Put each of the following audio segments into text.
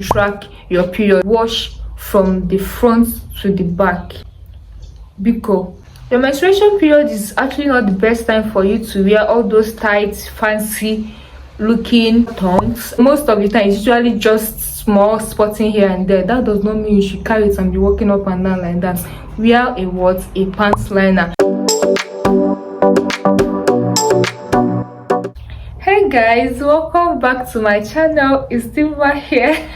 track your period. Wash from the front to the back. Because your menstruation period is actually not the best time for you to wear all those tight, fancy looking thongs. Most of the time it's usually just small spotting here and there. That does not mean you should carry it and be walking up and down like that. Wear a pants liner. Hey guys, welcome back to my channel. It's Dimma here.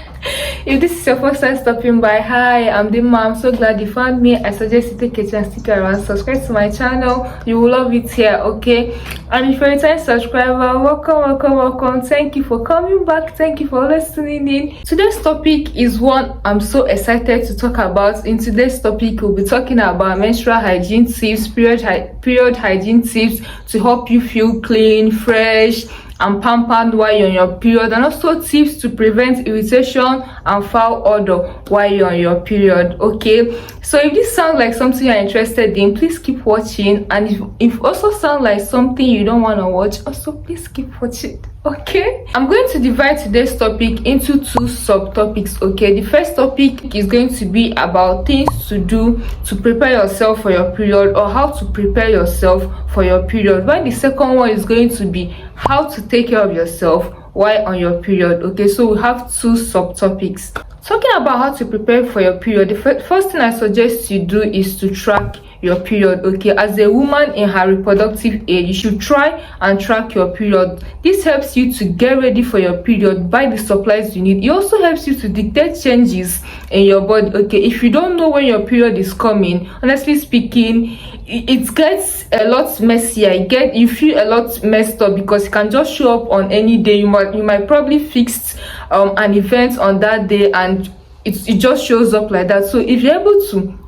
If this is your first time stopping by, hi, I'm Dimma. I'm so glad you found me. I suggest you take a chance, stick around, subscribe to my channel. You will love it here, okay? And if you're a returning subscriber, welcome. Thank you for coming back. Thank you for listening in. Today's topic is one I'm so excited to talk about. In today's topic, we'll be talking about menstrual hygiene tips, period hygiene tips to help you feel clean, fresh, and pampered while you're on your period, and also tips to prevent irritation and foul odor while you're on your period. Okay, so if this sounds like something you're interested in, please keep watching, and if also sounds like something you don't want to watch, also please keep watching. Okay, I'm going to divide today's topic into two subtopics. Okay, the first topic is going to be about things to do to prepare yourself for your period, or how to prepare yourself for your period, while the second one is going to be how to take care of yourself while on your period. Okay, so we have two subtopics. Talking about how to prepare for your period, the first thing I suggest you do is to track your period. Okay, as a woman in her reproductive age, you should try and track your period. This helps you to get ready for your period, buy the supplies you need. It also helps you to detect changes in your body. Okay, if you don't know when your period is coming, honestly speaking, it gets a lot messier. You feel a lot messed up because it can just show up on any day. You might probably fix an event on that day, and it just shows up like that. So if you're able to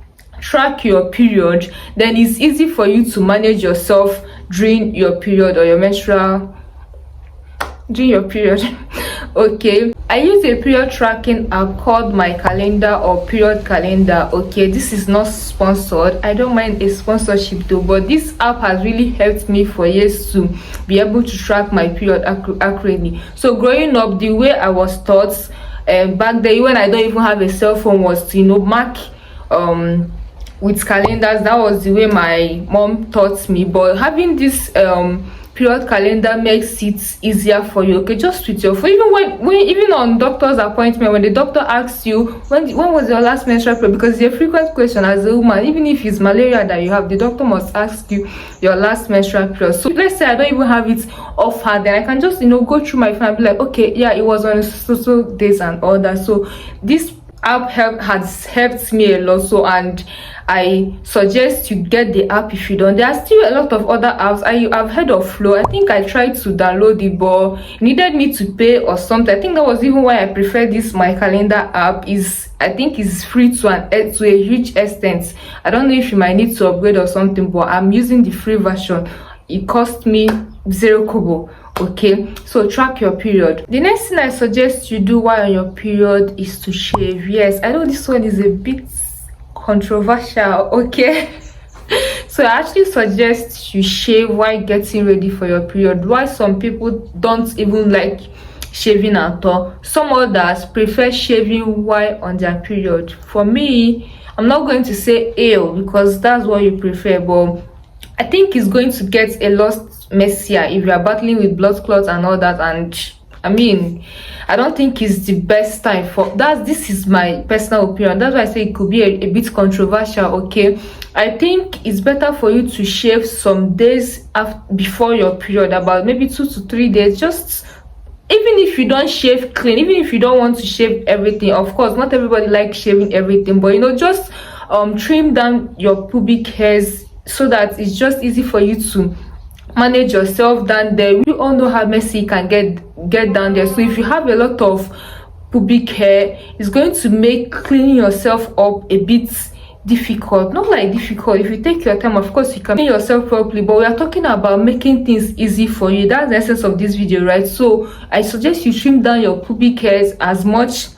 track your period, then it's easy for you to manage yourself during your period, or your menstrual during your period. Okay, I use a period tracking app called My Calendar or Period Calendar. Okay, this is not sponsored. I don't mind a sponsorship though, but this app has really helped me for years to be able to track my period accurately. So growing up, the way I was taught back then, when I don't even have a cell phone, was to mark with calendars. That was the way my mom taught me. But having this period calendar makes it easier for you. Okay, just with your phone. Even on doctor's appointment, when the doctor asks you when was your last menstrual period, because it's a frequent question as a woman, even if it's malaria that you have, the doctor must ask you your last menstrual period. So let's say I don't even have it offhand, then I can just go through my phone and be like, okay, yeah, it was on so days and all that. So this app has helped me a lot. So, and I suggest you get the app if you don't. There are still a lot of other apps. I've heard of Flow. I think I tried to download it, but it needed me to pay or something. I think that was even why I prefer this My Calendar app. I think it's free to a huge extent. I don't know if you might need to upgrade or something, but I'm using the free version. It cost me 0 kobo. Okay, so track your period. The next thing I suggest you do while on your period is to shave. Yes, I know this one is a bit controversial. Okay, so I actually suggest you shave while getting ready for your period. Why some people don't even like shaving at all. Some others prefer shaving while on their period. For me, I'm not going to say ew because that's what you prefer, but I think it's going to get a lot messier if you are battling with blood clots and all that. And I mean, I don't think it's the best time for that. This is my personal opinion. That's why I say it could be a bit controversial. Okay, I think it's better for you to shave some days before your period, about maybe 2 to 3 days. Just even if you don't shave clean, even if you don't want to shave everything, of course not everybody likes shaving everything, but just trim down your pubic hairs so that it's just easy for you to manage yourself down there. We all know how messy you can get down there. So if you have a lot of pubic hair, it's going to make cleaning yourself up a bit difficult. Not like difficult. If you take your time, of course you can clean yourself properly, but we are talking about making things easy for you. That's the essence of this video, right? So I suggest you trim down your pubic hairs as much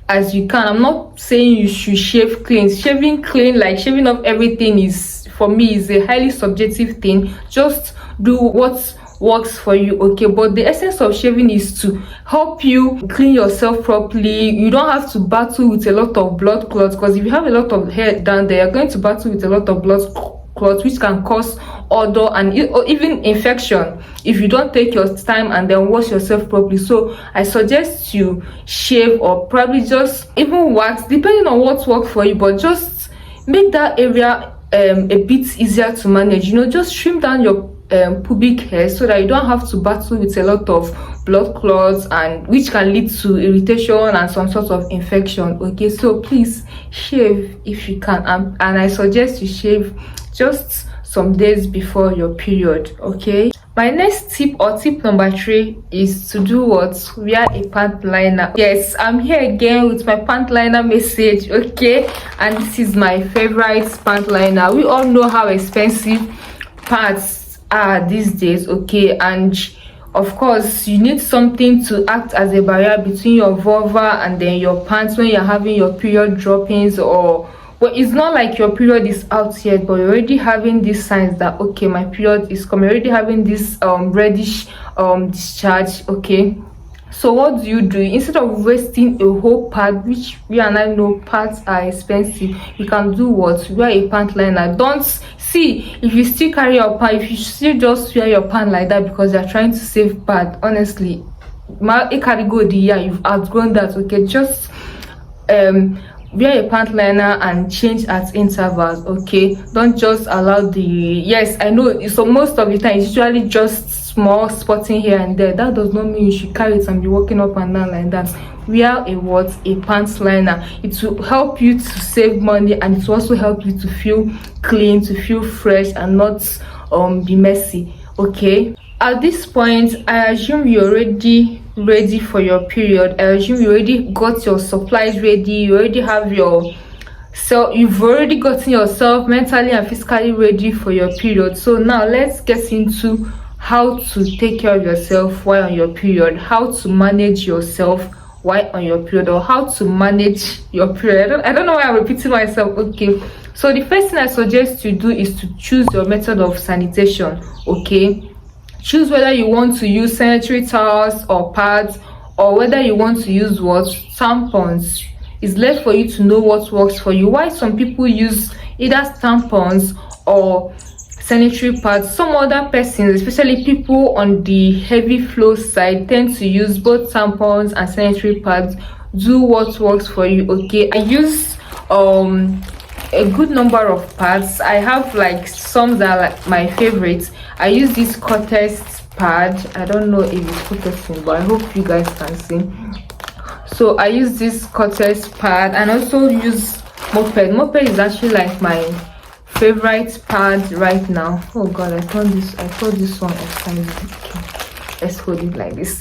as you can. I'm not saying you should shave clean. Shaving clean, like shaving off everything, is for me is a highly subjective thing. Just do what works for you, okay? But the essence of shaving is to help you clean yourself properly. You don't have to battle with a lot of blood clots, because if you have a lot of hair down there, you're going to battle with a lot of blood clots, which can cause odor and even infection if you don't take your time and then wash yourself properly. So I suggest you shave, or probably just even wax, depending on what works for you, but just make that area a bit easier to manage. Just trim down your pubic hair so that you don't have to battle with a lot of blood clots, and which can lead to irritation and some sort of infection, okay? So please shave if you can, and I suggest you shave just some days before your period, okay? My next tip, or tip number 3, is to do what? Wear a pant liner. Yes, I'm here again with my pant liner message, okay? And this is my favorite pant liner. We all know how expensive pants are these days, okay? And of course, you need something to act as a barrier between your vulva and then your pants when you're having your period droppings, or well, it's not like your period is out yet, but you're already having these signs that, okay, my period is coming, already having this reddish discharge, okay? So what do? Instead of wasting a whole pad, which we and I know pads are expensive, you can do what? Wear a pant liner. Don't see, if you still carry your pant, if you still just wear your pant like that because you're trying to save pad, honestly, you've outgrown that, okay? Just wear a pant liner and change at intervals, okay? Don't just allow yes, I know, so most of the time it's usually just small spotting here and there. That does not mean you should carry it and be walking up and down like that. Wear a pants liner. It will help you to save money, and it will also help you to feel clean, to feel fresh, and not be messy, okay? At this point, I assume you're already ready for your period. I assume you already got your supplies ready. You already have you've already gotten yourself mentally and physically ready for your period. So now let's get into how to take care of yourself while on your period, how to manage yourself while on your period, or how to manage your period. I don't know why I'm repeating myself, okay? So the first thing I suggest you do is to choose your method of sanitation, okay? Choose whether you want to use sanitary towels or pads, or whether you want to use tampons. It's left for you to know what works for you. Why some people use either tampons or sanitary pads, some other persons, especially people on the heavy flow side, tend to use both tampons and sanitary pads. Do what works for you, okay? I use a good number of pads. I have like some that are like my favorites. I use this Cortex pad. I don't know if it's focusing, but I hope you guys can see. So I use this Cortex pad, and also use Moped is actually like my favorite pad right now. Oh god, I thought this one upside down. Okay, let's hold it like this.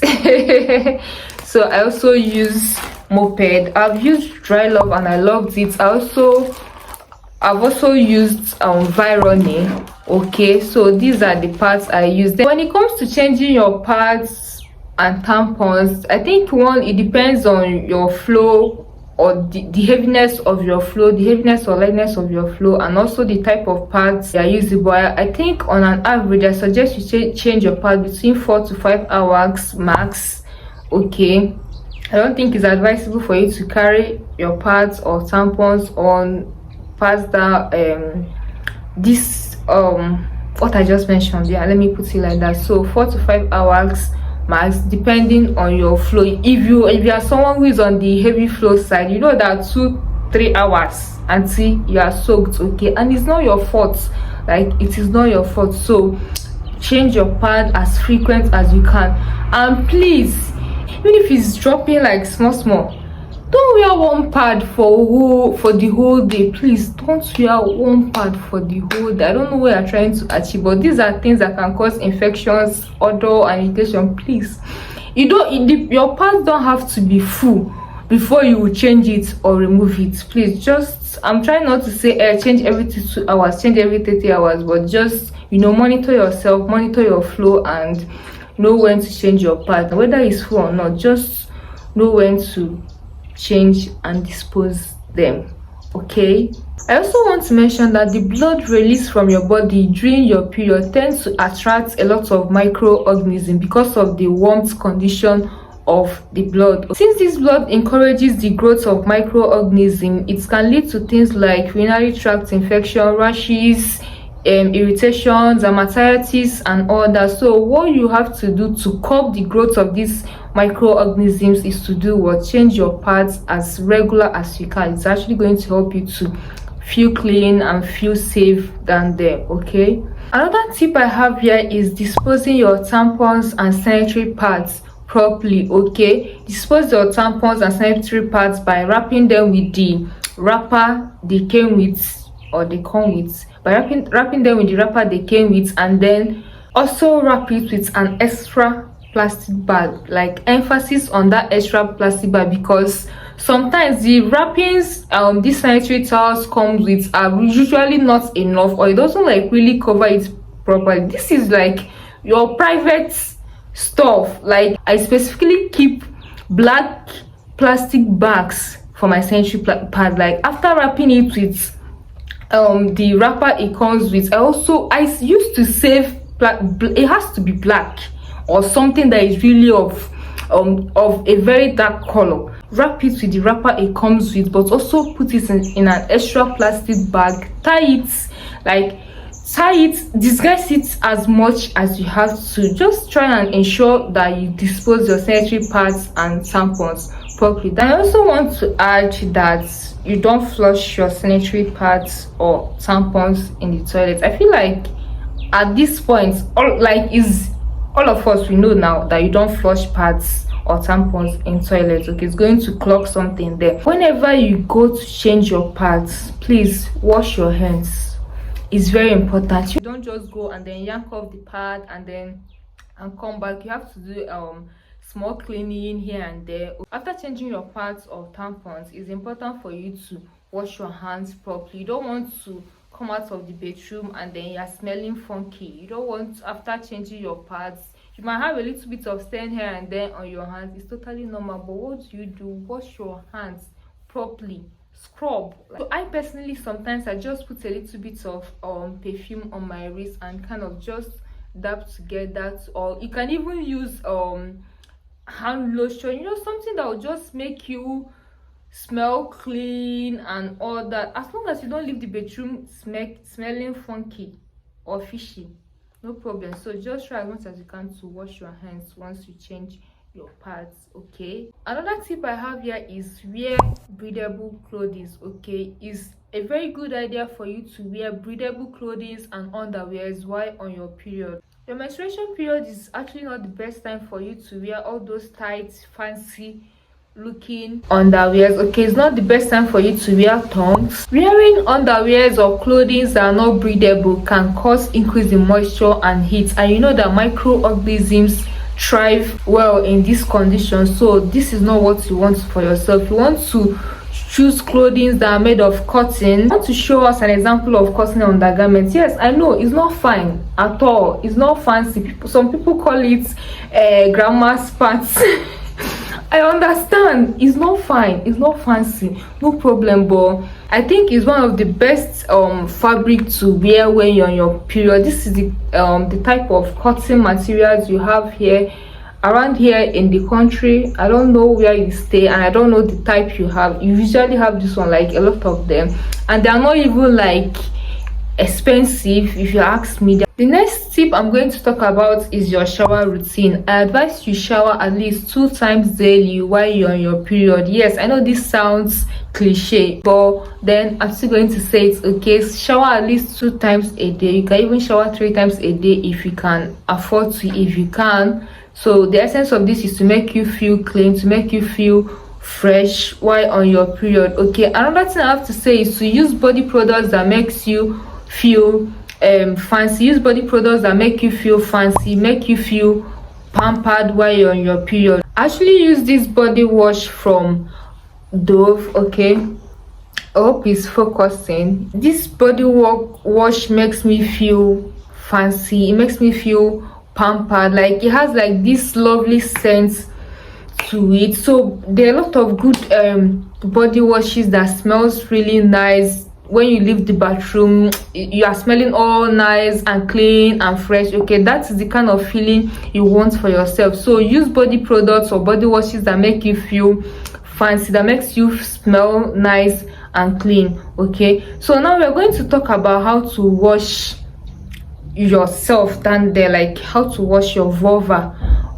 So I also use Moped. I've used Dry Love and I loved it. I've also used Virone, okay? So these are the pads I use. Then when it comes to changing your pads and tampons, I think it depends on your flow, or the heaviness of your flow, the heaviness or lightness of your flow, and also the type of pads you are using. But I think on an average, I suggest you change your pad between 4 to 5 hours max, okay? I don't think it's advisable for you to carry your pads or tampons on past that what I just mentioned. Yeah, let me put it like that. So 4 to 5 hours max, depending on your flow. If you are someone who is on the heavy flow side, you know that 2-3 hours until you are soaked, okay? And it's not your fault, like it is not your fault. So change your pad as frequent as you can, and please, even if it's dropping like small, don't wear one pad for the whole day. Please don't wear one pad for the whole day. I don't know what you're trying to achieve, but these are things that can cause infections, odor, and irritation. Please, your pads don't have to be full before you will change it or remove it. Please, I'm trying not to say change every 2 hours, change every 30 hours, but just monitor yourself, monitor your flow, and know when to change your pad, whether it's full or not. Just know when to change and dispose them, Okay, I also want to mention that the blood released from your body during your period tends to attract a lot of microorganisms because of the warmth condition of the blood. Since this blood encourages the growth of microorganisms, it can lead to things like urinary tract infection, rashes, irritations, dermatitis, and all that. So what you have to do to curb the growth of these microorganisms is to do what? Change your pads as regular as you can. It's actually going to help you to feel clean and feel safe down there. Okay, another tip I have here is disposing your tampons and sanitary pads properly. Okay, dispose your tampons and sanitary pads by wrapping them with the wrapper they came with, or they come with, by wrapping them with the wrapper they came with, and then also wrap it with an extra plastic bag. Like, emphasis on that extra plastic bag, because sometimes the wrappings these sanitary towels comes with are usually not enough, or it doesn't like really cover it properly. This is like your private stuff. Like, I specifically keep black plastic bags for my sanitary pad. Like, after wrapping it with the wrapper it comes with, I used to save it has to be black or something that is really of a very dark color. Wrap it with the wrapper it comes with, but also put it in an extra plastic bag. Tie it, disguise it as much as you have to. Just try and ensure that you dispose your sanitary pads and tampons properly. Then I also want to add that you don't flush your sanitary pads or tampons in the toilet. I feel like at this point, all of us, we know now that you don't flush pads or tampons in toilets. Okay, it's going to clog something there. Whenever you go to change your pads, please wash your hands. It's very important. You don't just go and then yank off the pad and come back. You have to do small cleaning here and there. After changing your pads or tampons, it's important for you to wash your hands properly. You don't want to come out of the bedroom and then you're smelling funky. You don't want, after changing your pads, you might have a little bit of stain here and there on your hands. It's totally normal, but what do? Wash your hands properly, scrub. So I personally, sometimes I just put a little bit of perfume on my wrist and kind of just dab together, or you can even use hand lotion, something that will just make you smell clean and all that, as long as you don't leave the bedroom smelling funky or fishy, no problem. So just try as much as you can to wash your hands once you change your pads. Okay, another tip I have here is wear breathable clothing. Okay, is a very good idea for you to wear breathable clothing and underwears while on your period. Your menstruation period is actually not the best time for you to wear all those tight, fancy looking underwears. Okay, it's not the best time for you to wear thongs. Wearing underwears or clothing that are not breathable can cause increase in moisture and heat, and you know that microorganisms thrive well in this condition. So this is not what you want for yourself. You want to choose clothing that are made of cotton. I want to show us an example of cotton undergarments. Yes, I know it's not fine at all, it's not fancy. Some people call it grandma's pants. I understand, it's not fine, it's not fancy, no problem, but I think it's one of the best fabric to wear when you're on your period. This is the type of cotton materials you have here around here in the country. I don't know where you stay and I don't know the type you have. You usually have this one, like a lot of them, and they are not even like expensive if you ask me. The next tip I'm going to talk about is your shower routine. I advise you shower at least 2 times daily while you're on your period. Yes, I know this sounds cliche, but then I'm still going to say it. Okay, shower at least 2 times a day. You can even shower 3 times a day if you can afford to, if you can. So the essence of this is to make you feel clean, to make you feel fresh while on your period. Okay, another thing I have to say is to use body products that makes you feel fancy. Use body products that make you feel fancy, make you feel pampered while you're on your period. I actually use this body wash from Dove. Okay, I hope it's focusing. This body wash makes me feel fancy, it makes me feel pampered. Like, it has like this lovely scent to it. So there are a lot of good body washes that smells really nice. When you leave the bathroom, you are smelling all nice and clean and fresh. Okay, that is the kind of feeling you want for yourself. So use body products or body washes that make you feel fancy, that makes you smell nice and clean. Okay, so now we're going to talk about how to wash yourself down there, like how to wash your vulva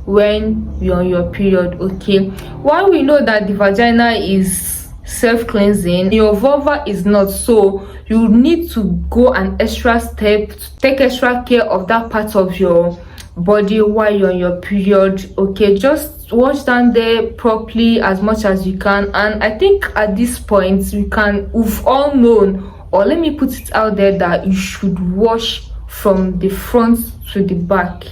when you're on your period. Okay, while we know that the vagina is self-cleansing, your vulva is not, so you need to go an extra step to take extra care of that part of your body while you're on your period. Okay, just wash down there properly as much as you can. And I think at this point we've all known, or let me put it out there, that you should wash from the front to the back,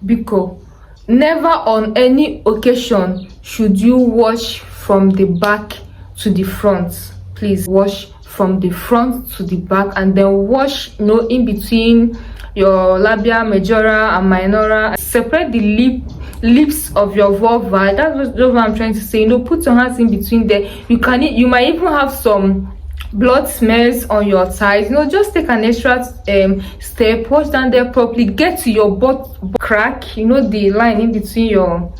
because never on any occasion should you wash from the back to the front. Please wash from the front to the back, and then wash in between your labia majora and minora. Separate the lips of your vulva. That's what I'm trying to say. Put your hands in between there. You might even have some blood smears on your thighs. Just take an extra step, wash down there properly, get to your butt crack, the line in between your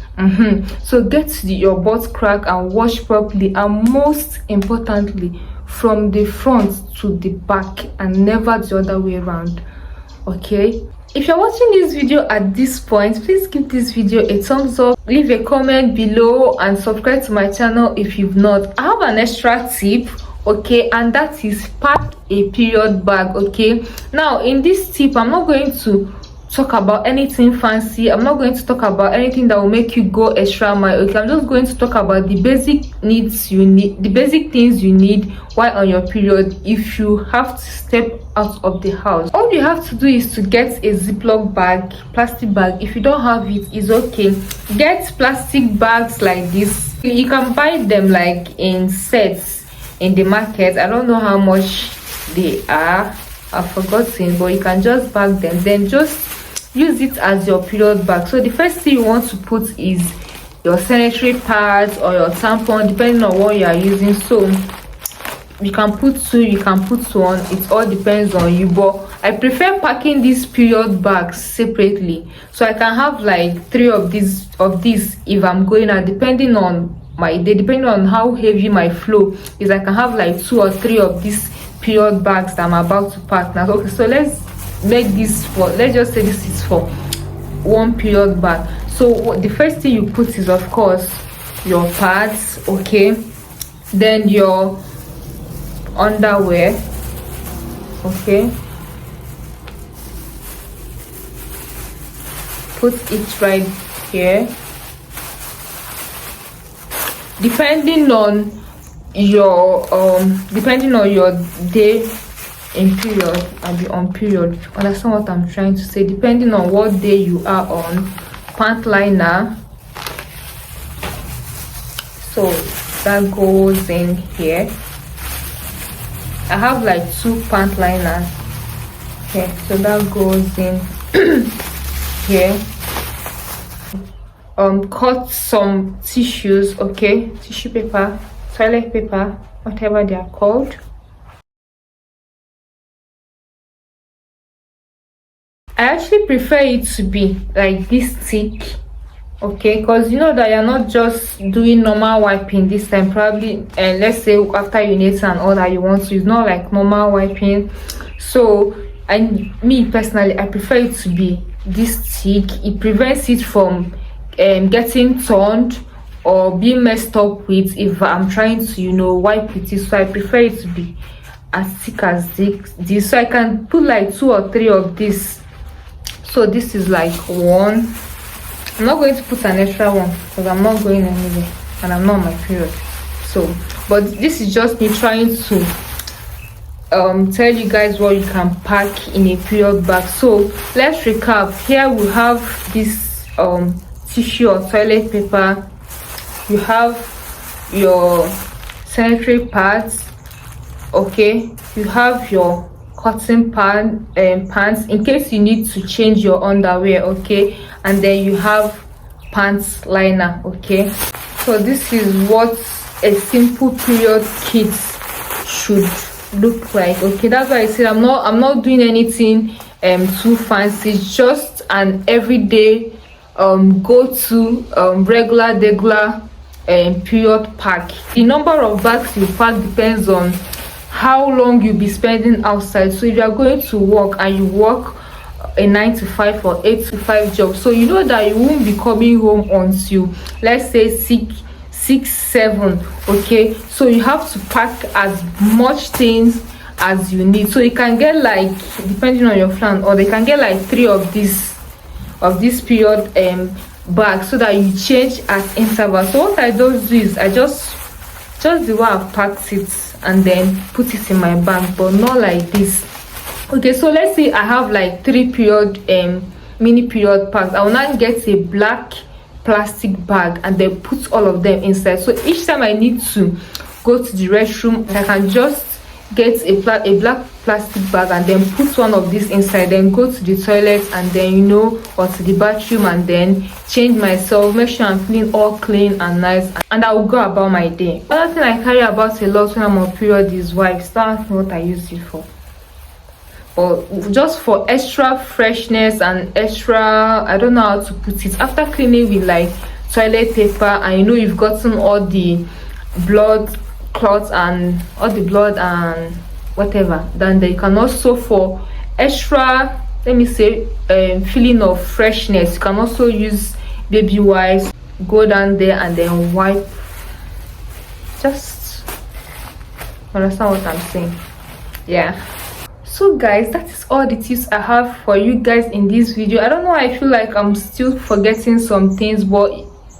so get to your butt crack and wash properly, and most importantly from the front to the back and never the other way around. Okay, if you're watching this video at this point, please give this video a thumbs up, leave a comment below, and subscribe to my channel if you've not. I have an extra tip, okay, and that is pack a period bag. Okay, now in this tip I'm not going to talk about anything fancy. I'm not going to talk about anything that will make you go extra mile. Okay, I'm just going to talk about the basic needs you need, the basic things you need while on your period if you have to step out of the house. All you have to do is to get a Ziploc bag, plastic bag. If you don't have it, it's okay. Get plastic bags like this. You can buy them like in sets in the market. I don't know how much they are, I've forgotten, but you can just bag them, then just use it as your period bag. So the first thing you want to put is your sanitary pads or your tampon, depending on what you are using. So you can put 2, you can put 1, it all depends on you, but I prefer packing these period bags separately, so I can have like 3 of these if I'm going out, depending on my day, depending on how heavy my flow is. I can have like 2 or 3 of these period bags that I'm about to pack now. Okay, so let's just say this is for 1 period bag. So the first thing you put is of course your pads, okay, then your underwear, okay, put it right here. Depending on your day in period and be on period, understand what I'm trying to say, depending on what day you are on. Pant liner, so that goes in here. I have like 2 pant liners. Okay, so that goes in here. Cut some tissues, okay, tissue paper, toilet paper, whatever they are called. I actually prefer it to be like this thick, okay, because you know that you're not just doing normal wiping this time. Probably let's say after urinate and all that, you want to, it's not like normal wiping. So me personally, I prefer it to be this thick. It prevents it from getting turned or being messed up with if I'm trying to wipe with it. So I prefer it to be as thick as this, so I can put like 2 or 3 of this. So this is like 1. I'm not going to put an extra one because I'm not going anywhere and I'm not on my period. So but this is just me trying to tell you guys what you can pack in a period bag. So let's recap. Here we have this tissue or toilet paper, you have your sanitary pads, okay, you have your cotton pants in case you need to change your underwear, okay, and then you have pants liner. Okay, so this is what a simple period kit should look like. Okay, that's why I said I'm not doing anything too fancy, just an everyday go to regular period pack. The number of bags you pack depends on how long you'll be spending outside. So if you are going to work and you work a 9 to 5 or 8 to 5 job, so you know that you won't be coming home until, let's say, 6 7. Okay, so you have to pack as much things as you need. So you can get, like, depending on your plan, or they can get like 3 of this period bag, so that you change at intervals. So what I just do is I just the way I've packed it and then put it in my bag, but not like this. Okay, so let's say I have like 3 period mini period packs. I will now get a black plastic bag and then put all of them inside. So each time I need to go to the restroom, I can just get a black plastic bag and then put one of these inside, then go to the toilet and then or to the bathroom and then change myself, make sure I'm feeling all clean and nice, and I will go about my day. Another thing I carry about a lot when I'm on period is wipes. That's what I use it for, or just for extra freshness and extra, I don't know how to put it, after cleaning with like toilet paper and you've gotten all the blood clots and all the blood and whatever, then they can also, for extra, let me say, feeling of freshness, you can also use baby wipes. Go down there and then wipe. Just understand what I'm saying? Yeah. So guys, that is all the tips I have for you guys in this video. I don't know, I feel like I'm still forgetting some things, but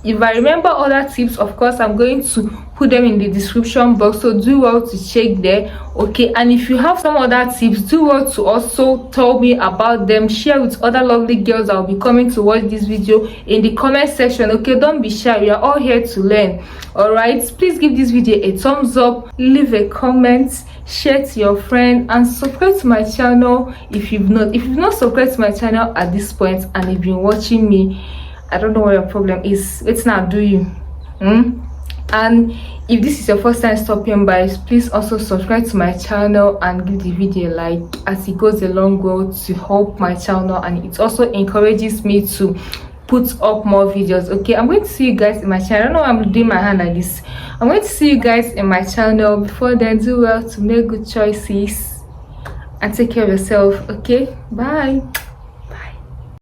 if I remember other tips, of course I'm going to put them in the description box, so do well to check there. Okay, and if you have some other tips, do well to also tell me about them. Share with other lovely girls that will be coming to watch this video in the comment section. Okay, don't be shy, we are all here to learn. All right, please give this video a thumbs up, leave a comment, share to your friend, and subscribe to my channel if you've not subscribed to my channel at this point and you've been watching me. I don't know what your problem is. It's not do you. And if this is your first time stopping by, please also subscribe to my channel and give the video a like, as it goes a long way to help my channel, and it also encourages me to put up more videos. Okay, I'm going to see you guys in my channel. I don't know why I'm doing my hand like this. I'm going to see you guys in my channel. Before then, do well to make good choices and take care of yourself. Okay, bye.